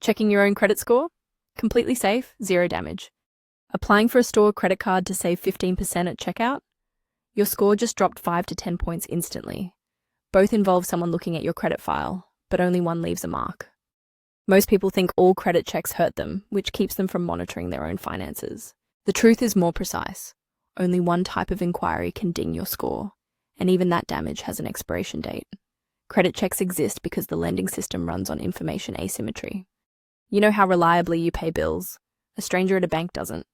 Checking your own credit score? Completely safe, zero damage. Applying for a store credit card to save 15% at checkout? Your score just dropped 5 to 10 points instantly. Both involve someone looking at your credit file, but only one leaves a mark. Most people think all credit checks hurt them, which keeps them from monitoring their own finances. The truth is more precise. Only one type of inquiry can ding your score, and even that damage has an expiration date. Credit checks exist because the lending system runs on information asymmetry. You know how reliably you pay bills? A stranger at a bank doesn't.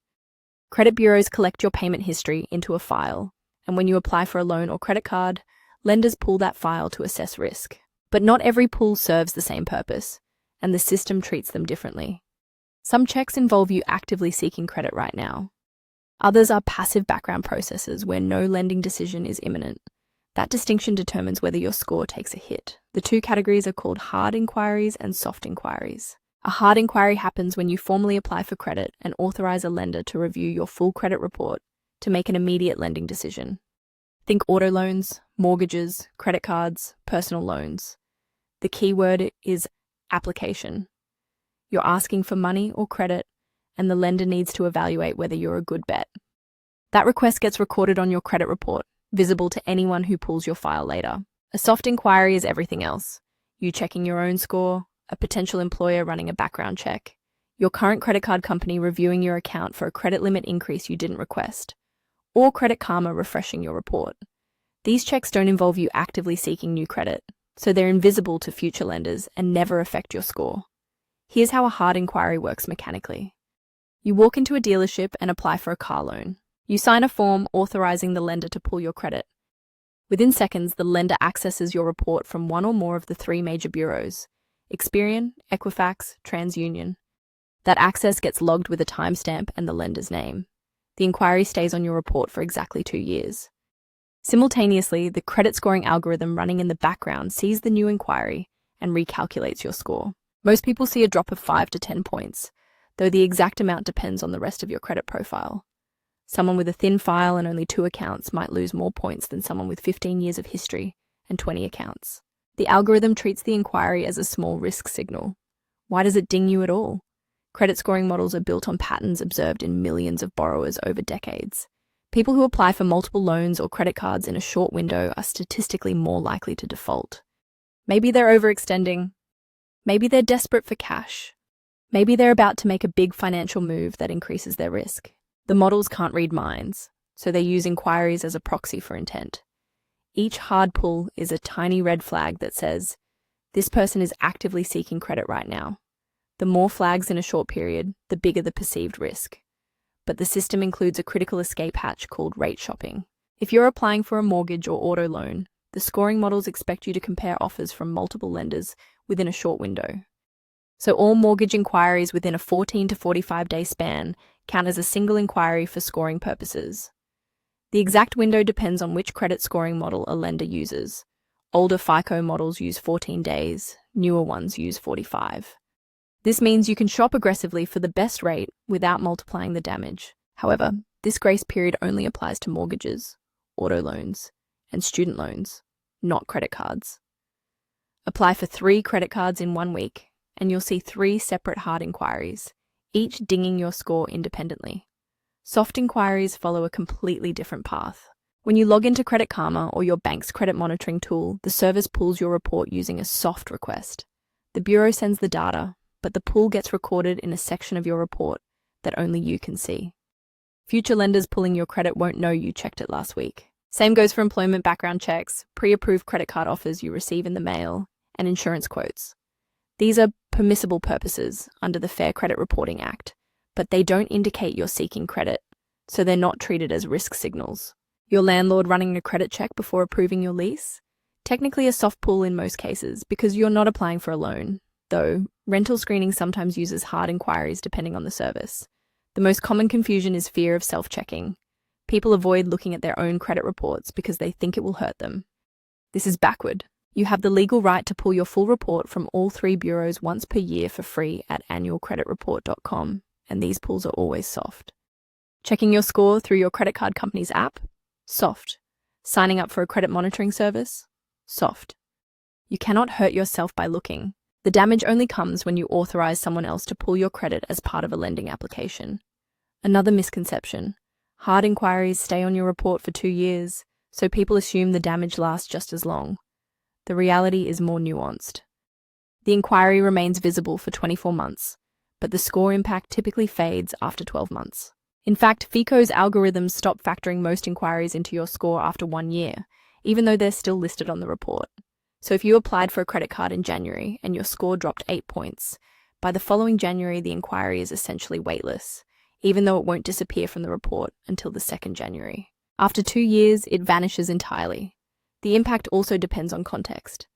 Credit bureaus collect your payment history into a file, and when you apply for a loan or credit card, lenders pull that file to assess risk. But not every pull serves the same purpose, and the system treats them differently. Some checks involve you actively seeking credit right now. Others are passive background processes where no lending decision is imminent. That distinction determines whether your score takes a hit. The two categories are called hard inquiries and soft inquiries. A hard inquiry happens when you formally apply for credit and authorize a lender to review your full credit report to make an immediate lending decision. Think auto loans, mortgages, credit cards, personal loans. The key word is application. You're asking for money or credit, and the lender needs to evaluate whether you're a good bet. That request gets recorded on your credit report, visible to anyone who pulls your file later. A soft inquiry is everything else. You checking your own score, a potential employer running a background check, your current credit card company reviewing your account for a credit limit increase you didn't request, or Credit Karma refreshing your report. These checks don't involve you actively seeking new credit, so they're invisible to future lenders and never affect your score. Here's how a hard inquiry works mechanically. You walk into a dealership and apply for a car loan. You sign a form authorizing the lender to pull your credit. Within seconds, the lender accesses your report from one or more of the three major bureaus: Experian, Equifax, TransUnion. That access gets logged with a timestamp and the lender's name. The inquiry stays on your report for exactly 2 years. Simultaneously, the credit scoring algorithm running in the background sees the new inquiry and recalculates your score. Most people see a drop of 5 to 10 points, though the exact amount depends on the rest of your credit profile. Someone with a thin file and only 2 accounts might lose more points than someone with 15 years of history and 20 accounts. The algorithm treats the inquiry as a small risk signal. Why does it ding you at all? Credit scoring models are built on patterns observed in millions of borrowers over decades. People who apply for multiple loans or credit cards in a short window are statistically more likely to default. Maybe they're overextending. Maybe they're desperate for cash. Maybe they're about to make a big financial move that increases their risk. The models can't read minds, so they use inquiries as a proxy for intent. Each hard pull is a tiny red flag that says, this person is actively seeking credit right now. The more flags in a short period, the bigger the perceived risk. But the system includes a critical escape hatch called rate shopping. If you're applying for a mortgage or auto loan, the scoring models expect you to compare offers from multiple lenders within a short window. So all mortgage inquiries within a 14 to 45-day span count as a single inquiry for scoring purposes. The exact window depends on which credit scoring model a lender uses. Older FICO models use 14 days, newer ones use 45. This means you can shop aggressively for the best rate without multiplying the damage. However, this grace period only applies to mortgages, auto loans, and student loans, not credit cards. Apply for 3 credit cards in 1 week, and you'll see 3 separate hard inquiries, each dinging your score independently. Soft inquiries follow a completely different path. When you log into Credit Karma or your bank's credit monitoring tool, the service pulls your report using a soft request. The bureau sends the data, but the pull gets recorded in a section of your report that only you can see. Future lenders pulling your credit won't know you checked it last week. Same goes for employment background checks, pre-approved credit card offers you receive in the mail, and insurance quotes. These are permissible purposes under the Fair Credit Reporting Act, but they don't indicate you're seeking credit, so they're not treated as risk signals. Your landlord running a credit check before approving your lease? Technically a soft pull in most cases because you're not applying for a loan, though rental screening sometimes uses hard inquiries depending on the service. The most common confusion is fear of self-checking. People avoid looking at their own credit reports because they think it will hurt them. This is backward. You have the legal right to pull your full report from all 3 bureaus once per year for free at annualcreditreport.com, and these pulls are always soft. Checking your score through your credit card company's app? Soft. Signing up for a credit monitoring service? Soft. You cannot hurt yourself by looking. The damage only comes when you authorize someone else to pull your credit as part of a lending application. Another misconception: hard inquiries stay on your report for 2 years, so people assume the damage lasts just as long. The reality is more nuanced. The inquiry remains visible for 24 months, but the score impact typically fades after 12 months. In fact, FICO's algorithms stop factoring most inquiries into your score after 1 year, even though they're still listed on the report. So if you applied for a credit card in January and your score dropped 8 points, by the following January the inquiry is essentially weightless, even though it won't disappear from the report until the 2nd January. After 2 years, it vanishes entirely. The impact also depends on context.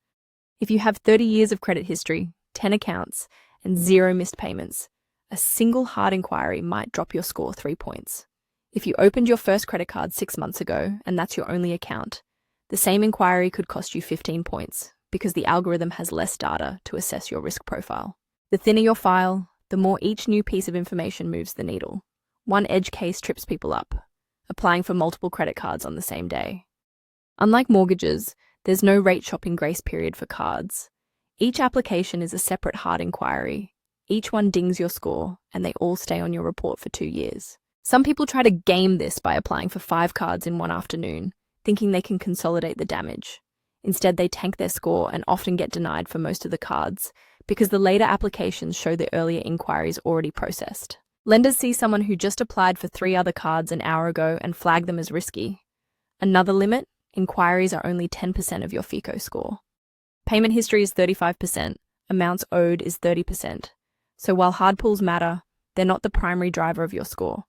If you have 30 years of credit history, 10 accounts, and 0 missed payments, a single hard inquiry might drop your score 3 points. If you opened your first credit card 6 months ago and that's your only account, the same inquiry could cost you 15 points because the algorithm has less data to assess your risk profile. The thinner your file, the more each new piece of information moves the needle. One edge case trips people up, applying for multiple credit cards on the same day. Unlike mortgages, there's no rate shopping grace period for cards. Each application is a separate hard inquiry. Each one dings your score, and they all stay on your report for 2 years. Some people try to game this by applying for 5 cards in one afternoon, thinking they can consolidate the damage. Instead, they tank their score and often get denied for most of the cards because the later applications show the earlier inquiries already processed. Lenders see someone who just applied for 3 other cards an hour ago and flag them as risky. Another limit: inquiries are only 10% of your FICO score. Payment history is 35%, amounts owed is 30%. So while hard pulls matter, they're not the primary driver of your score.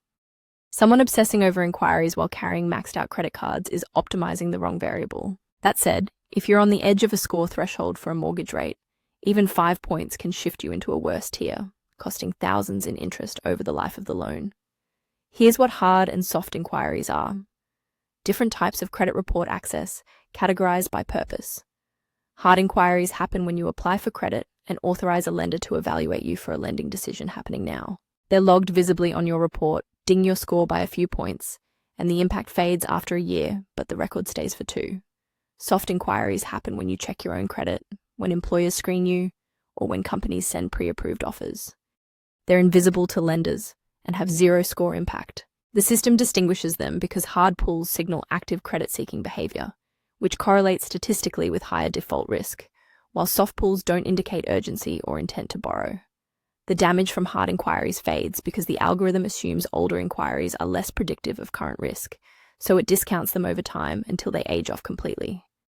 Someone obsessing over inquiries while carrying maxed out credit cards is optimizing the wrong variable. That said, if you're on the edge of a score threshold for a mortgage rate, even 5 points can shift you into a worse tier, costing thousands in interest over the life of the loan. Here's what hard and soft inquiries are. Different types of credit report access, categorized by purpose. Hard inquiries happen when you apply for credit and authorize a lender to evaluate you for a lending decision happening now. They're logged visibly on your report, ding your score by a few points, and the impact fades after a year, but the record stays for 2. Soft inquiries happen when you check your own credit, when employers screen you, or when companies send pre-approved offers. They're invisible to lenders and have 0 score impact. The system distinguishes them because hard pulls signal active credit-seeking behavior, which correlates statistically with higher default risk, while soft pulls don't indicate urgency or intent to borrow. The damage from hard inquiries fades because the algorithm assumes older inquiries are less predictive of current risk, so it discounts them over time until they age off completely.